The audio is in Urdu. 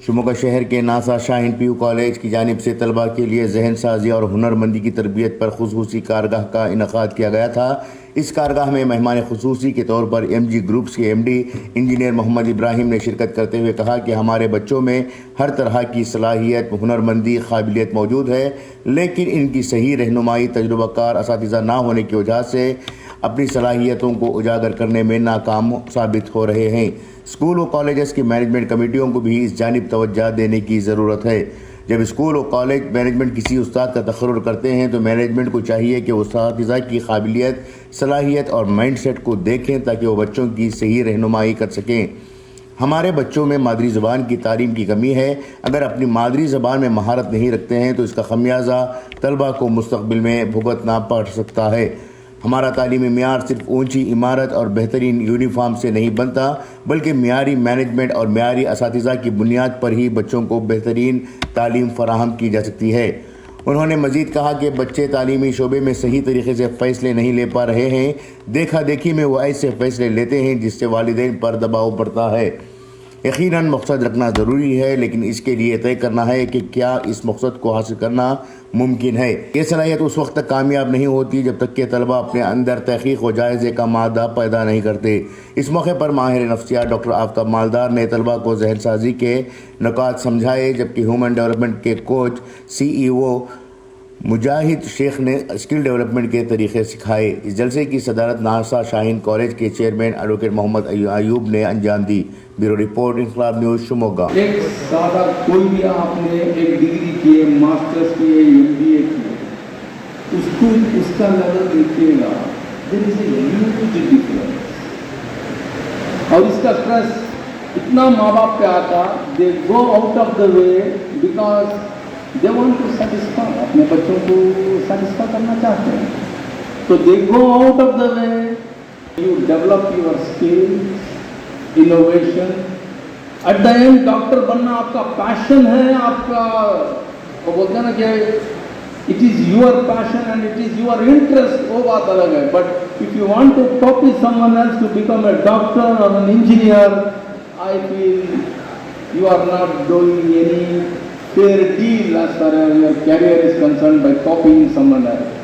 شموگا شہر کے ناسا شاہین پی یو کالج کی جانب سے طلباء کے لیے ذہن سازی اور ہنرمندی کی تربیت پر خصوصی کارگاہ کا انعقاد کیا گیا تھا۔ اس کارگاہ میں مہمان خصوصی کے طور پر ایم جی گروپس کے ایم ڈی انجینئر محمد ابراہیم نے شرکت کرتے ہوئے کہا کہ ہمارے بچوں میں ہر طرح کی صلاحیت، ہنرمندی، قابلیت موجود ہے، لیکن ان کی صحیح رہنمائی، تجربہ کار اساتذہ نہ ہونے کی وجہ سے اپنی صلاحیتوں کو اجاگر کرنے میں ناکام ثابت ہو رہے ہیں۔ اسکول و کالجز کی مینجمنٹ کمیٹیوں کو بھی اس جانب توجہ دینے کی ضرورت ہے۔ جب اسکول و کالج مینجمنٹ کسی استاد کا تقرر کرتے ہیں تو مینجمنٹ کو چاہیے کہ وہ اساتذہ کی قابلیت، صلاحیت اور مائنڈ سیٹ کو دیکھیں تاکہ وہ بچوں کی صحیح رہنمائی کر سکیں۔ ہمارے بچوں میں مادری زبان کی تعلیم کی کمی ہے۔ اگر اپنی مادری زبان میں مہارت نہیں رکھتے ہیں تو اس کا خمیازہ طلباء کو مستقبل میں بھگتنا پڑ سکتا ہے۔ ہمارا تعلیمی معیار صرف اونچی عمارت اور بہترین یونیفارم سے نہیں بنتا، بلکہ معیاری مینجمنٹ اور معیاری اساتذہ کی بنیاد پر ہی بچوں کو بہترین تعلیم فراہم کی جا سکتی ہے۔ انہوں نے مزید کہا کہ بچے تعلیمی شعبے میں صحیح طریقے سے فیصلے نہیں لے پا رہے ہیں۔ دیکھا دیکھی میں وہ ایسے فیصلے لیتے ہیں جس سے والدین پر دباؤ پڑتا ہے۔ یقیناً مقصد رکھنا ضروری ہے، لیکن اس کے لیے طے کرنا ہے کہ کیا اس مقصد کو حاصل کرنا ممکن ہے۔ یہ صلاحیت اس وقت تک کامیاب نہیں ہوتی جب تک کہ طلباء اپنے اندر تحقیق و جائزے کا مادہ پیدا نہیں کرتے۔ اس موقع پر ماہر نفسیات ڈاکٹر آفتاب مالدار نے طلباء کو ذہن سازی کے نکات سمجھائے، جبکہ ہیومن ڈیولپمنٹ کے کوچ سی ای او مجاہد شیخ نے اسکل ڈیولپمنٹ کے طریقے سکھائے۔ اس جلسے کی صدارت ناسا شاہین کالج کے چیئرمین ایڈوکیٹ محمد ایوب نے انجام دی۔ بیورو رپورٹ، انقلاب نیوز، شموگا۔ ایک سادہ کوئی بھی آپ نے ایک ڈگری کی ہے، ماسٹرز کی ہے، ایم بی اے کی ہے، اس کا لیول دیکھیے گا، دیر از اے ہیوج ڈفرنس۔ اور اس کا اسٹریس اتنا ماں باپ پہ آتا، they go out of the way because they want to satisfy, اپنے بچوں کو سیٹسفائی کرنا چاہتے ہیں، تو they go out of the way, you develop your skill, innovation. At the end doctor بننا آپ کا پیشن ہے، آپ کا وہ بولتے ہیں نا کہ it is your passion and it is your interest, وہ بات الگ ہے۔ But if you want to copy someone else to become a doctor اور an engineer, I feel you are not doing any fair deal as far as your career is concerned by copying someone else.